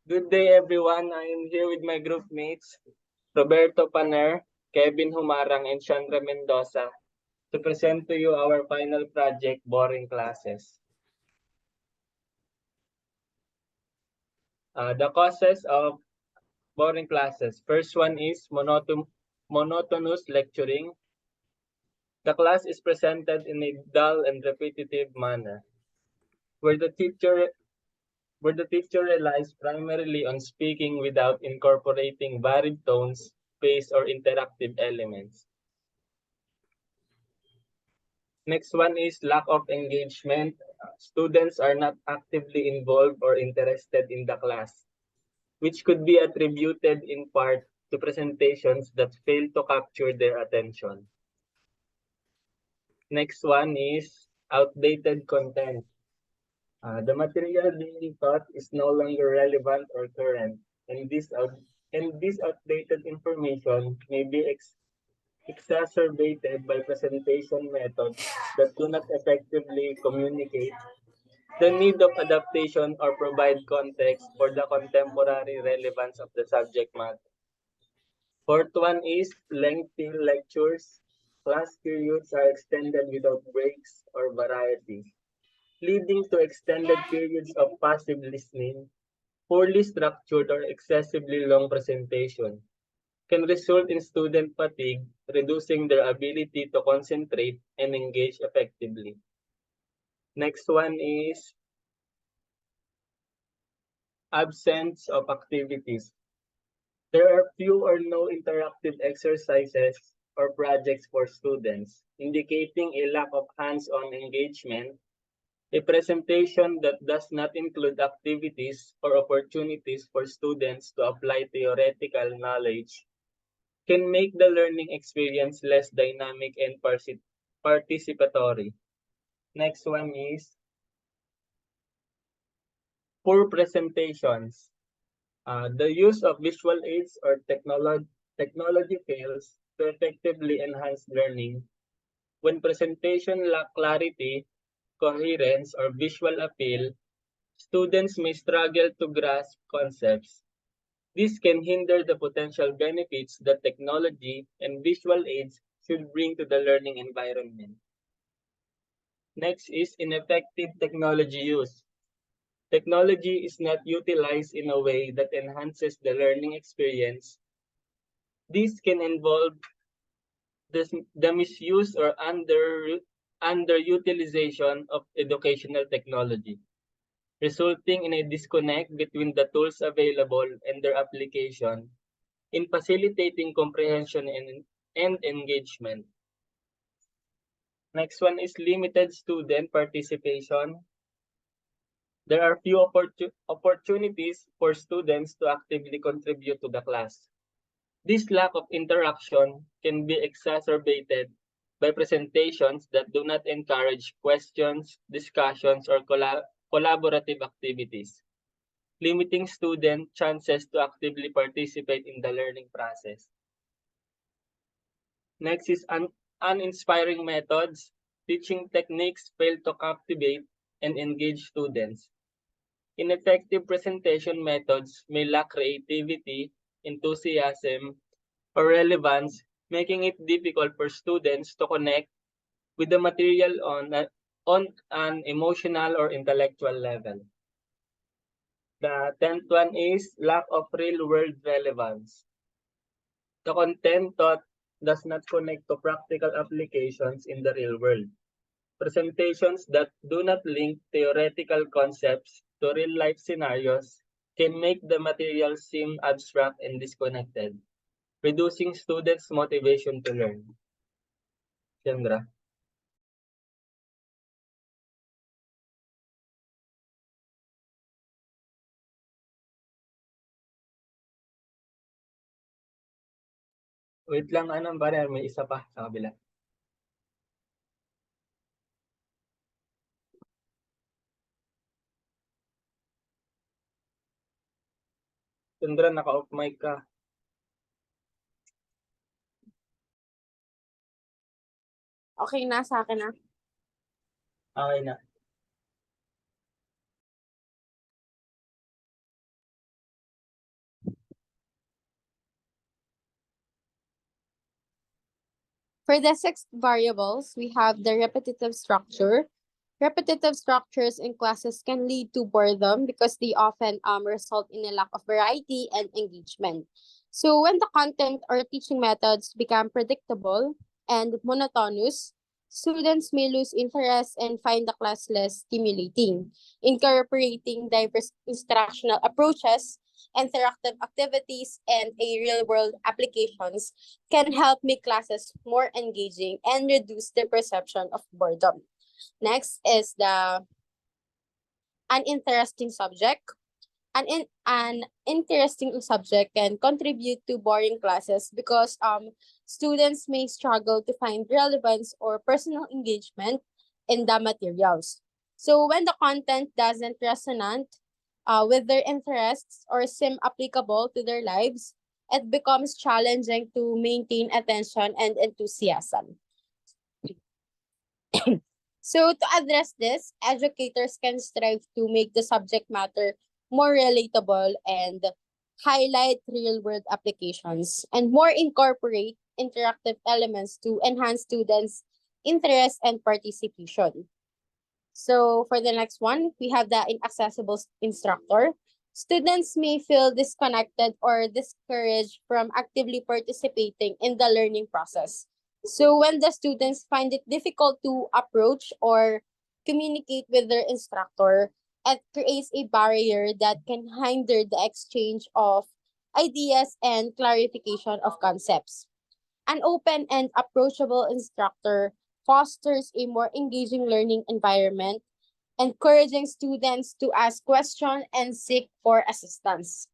Good day, everyone. I am here with my group mates, Roberto Paner, Kevin Humarang, and Chandra Mendoza, to present to you our final project, Boring Classes. The causes of boring classes. First one is monotonous lecturing. The class is presented in a dull and repetitive manner, where the teacher relies primarily on speaking without incorporating varied tones, pace, or interactive elements. Next one is lack of engagement. Students are not actively involved or interested in the class, which could be attributed in part to presentations that fail to capture their attention. Next one is outdated content. The material being taught is no longer relevant or current, and this outdated information may be exacerbated by presentation methods that do not effectively communicate the need of adaptation or provide context for the contemporary relevance of the subject matter. Fourth one is lengthy lectures. Class periods are extended without breaks or variety, leading to extended periods of passive listening. Poorly structured or excessively long presentation can result in student fatigue, reducing their ability to concentrate and engage effectively. Next one is absence of activities. There are few or no interactive exercises or projects for students, indicating a lack of hands-on engagement. A presentation that does not include activities or opportunities for students to apply theoretical knowledge can make the learning experience less dynamic and participatory. Next one is poor presentations. The use of visual aids or technology fails to effectively enhance learning when presentation lack clarity, coherence, or visual appeal. Students may struggle to grasp concepts. This can hinder the potential benefits that technology and visual aids should bring to the learning environment. Next is ineffective technology use. Technology is not utilized in a way that enhances the learning experience. This can involve the misuse or underutilization of educational technology, resulting in a disconnect between the tools available and their application in facilitating comprehension and engagement. Next one is limited student participation. There are few opportunities for students to actively contribute to the class. This lack of interaction can be exacerbated by presentations that do not encourage questions, discussions, or collaborative activities, limiting student chances to actively participate in the learning process. Next is uninspiring methods. Teaching techniques fail to captivate and engage students. Ineffective presentation methods may lack creativity, enthusiasm, or relevance, making it difficult for students to connect with the material on an emotional or intellectual level. The 10th one is lack of real-world relevance. The content taught does not connect to practical applications in the real world. Presentations that do not link theoretical concepts to real-life scenarios can make the material seem abstract and disconnected, reducing students' motivation to learn. Sandra. Wait lang, pare, may isa pa sa kabila. Sandra, naka-off mic ka. Okay na, sa akin na. Okay na. For the six variables, we have the repetitive structure. Repetitive structures in classes can lead to boredom because they often result in a lack of variety and engagement. So when the content or teaching methods become predictable and monotonous, students may lose interest and find the class less stimulating. Incorporating diverse instructional approaches, interactive activities, and a real-world applications can help make classes more engaging and reduce the perception of boredom. Next is the uninteresting subject. An interesting subject can contribute to boring classes because students may struggle to find relevance or personal engagement in the materials. So when the content doesn't resonate with their interests or seem applicable to their lives, it becomes challenging to maintain attention and enthusiasm. So to address this, educators can strive to make the subject matter more relatable and highlight real-world applications and more incorporate interactive elements to enhance students' interest and participation. So for the next one, we have the inaccessible instructor. Students may feel disconnected or discouraged from actively participating in the learning process. So when the students find it difficult to approach or communicate with their instructor, it creates a barrier that can hinder the exchange of ideas and clarification of concepts. An open and approachable instructor fosters a more engaging learning environment, encouraging students to ask questions and seek for assistance.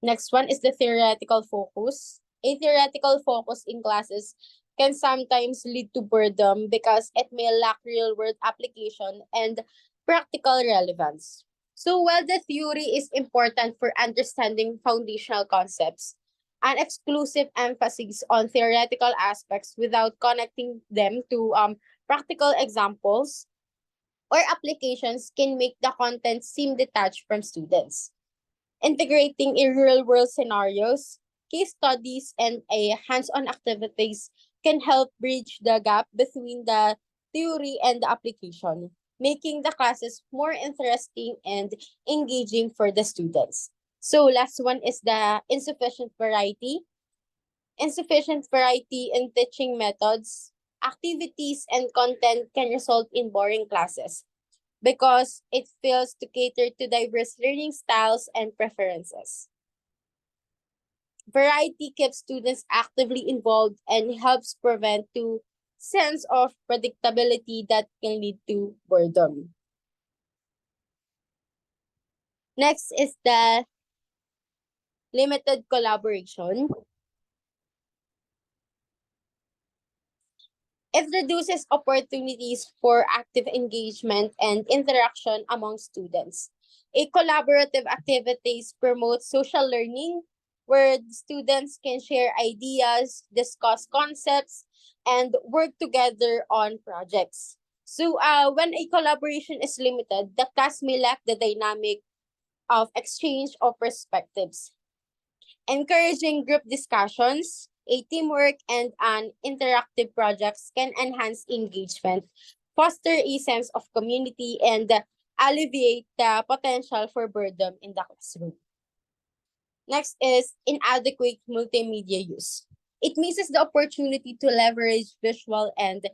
Next one is the theoretical focus. A theoretical focus in classes can sometimes lead to boredom because it may lack real-world application and practical relevance. So while the theory is important for understanding foundational concepts, an exclusive emphasis on theoretical aspects without connecting them to practical examples or applications can make the content seem detached from students. Integrating a real-world scenarios, case studies, and a hands-on activities can help bridge the gap between the theory and the application, making the classes more interesting and engaging for the students. So last one is the insufficient variety. Insufficient variety in teaching methods, activities, and content can result in boring classes because it fails to cater to diverse learning styles and preferences. Variety keeps students actively involved and helps prevent the sense of predictability that can lead to boredom. Next is the limited collaboration. It reduces opportunities for active engagement and interaction among students. A collaborative activities promote social learning where students can share ideas, discuss concepts, and work together on projects. So when a collaboration is limited, the class may lack the dynamic of exchange of perspectives. Encouraging group discussions, a teamwork, and an interactive projects can enhance engagement, foster a sense of community, and alleviate the potential for boredom in the classroom. Next is inadequate multimedia use. It misses the opportunity to leverage visual and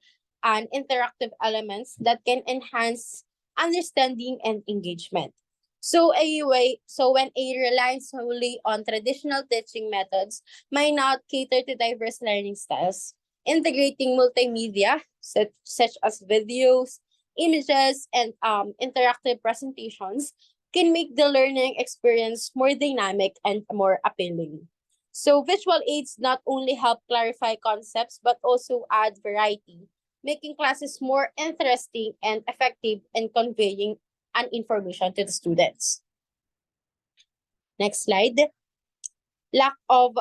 interactive elements that can enhance understanding and engagement. So when a relies solely on traditional teaching methods might not cater to diverse learning styles, integrating multimedia such as videos, images, and interactive presentations can make the learning experience more dynamic and more appealing. So visual aids not only help clarify concepts but also add variety, making classes more interesting and effective in conveying an information to the students. Next slide. Lack of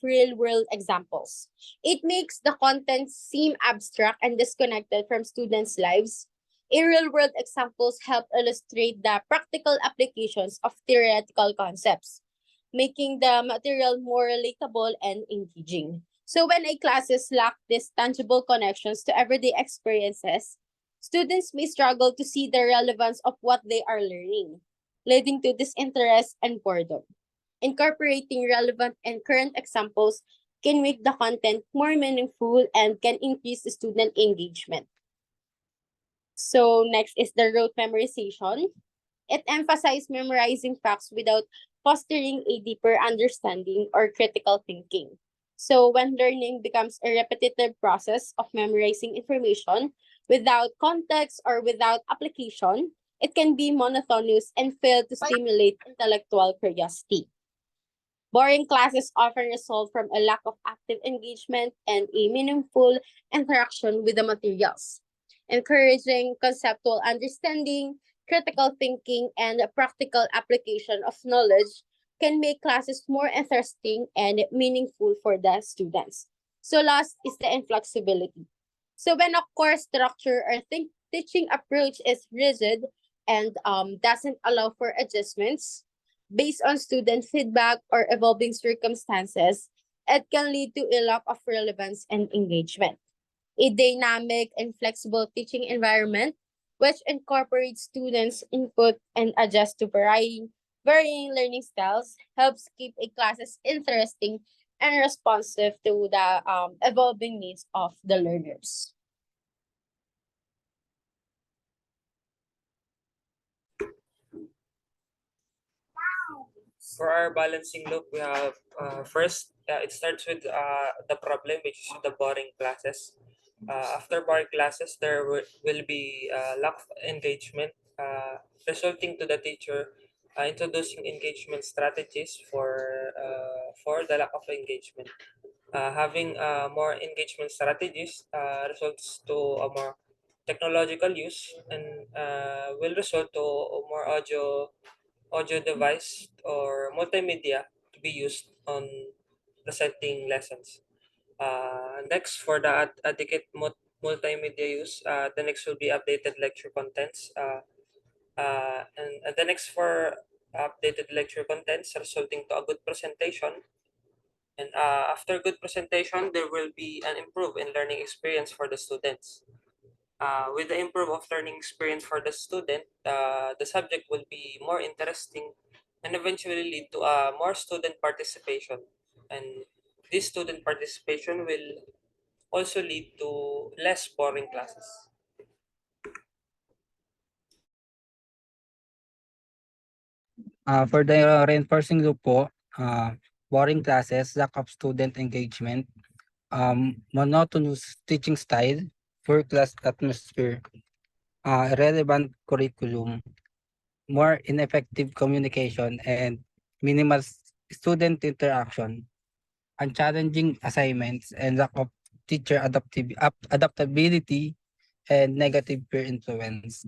real-world examples. It makes the content seem abstract and disconnected from students' lives. Real-world examples help illustrate the practical applications of theoretical concepts, making the material more relatable and engaging. So when a classes lack these tangible connections to everyday experiences, students may struggle to see the relevance of what they are learning, leading to disinterest and boredom. Incorporating relevant and current examples can make the content more meaningful and can increase the student engagement. So next is the rote memorization. It emphasizes memorizing facts without fostering a deeper understanding or critical thinking. So when learning becomes a repetitive process of memorizing information without context or without application, it can be monotonous and fail to stimulate intellectual curiosity. Boring classes often result from a lack of active engagement and a meaningful interaction with the materials. Encouraging conceptual understanding, critical thinking, and practical application of knowledge can make classes more interesting and meaningful for the students. So last is the inflexibility. So when a course structure or teaching approach is rigid and doesn't allow for adjustments, based on student feedback or evolving circumstances, it can lead to a lack of relevance and engagement. A dynamic and flexible teaching environment, which incorporates students' input and adjusts to varying learning styles, helps keep a classes interesting and responsive to the evolving needs of the learners. For our balancing loop, we have first, it starts with the problem, which is the boring classes. After boring classes, there will be lack of engagement, resulting to the teacher introducing engagement strategies for the lack of engagement. Having more engagement strategies results to a more technological use and will result to more audio device or multimedia to be used on presenting lessons. Next, for the adequate multimedia use, the next will be updated lecture contents. And the next for updated lecture contents resulting to a good presentation. And after good presentation, there will be an improve in learning experience for the students. With the improve of learning experience for the student, the subject will be more interesting and eventually lead to more student participation. And this student participation will also lead to less boring classes. For the reinforcing loop po, boring classes, lack of student engagement, monotonous teaching style, poor class atmosphere, irrelevant curriculum, more ineffective communication, and minimal student interaction, and challenging assignments, and lack of teacher adaptability, and negative peer influence.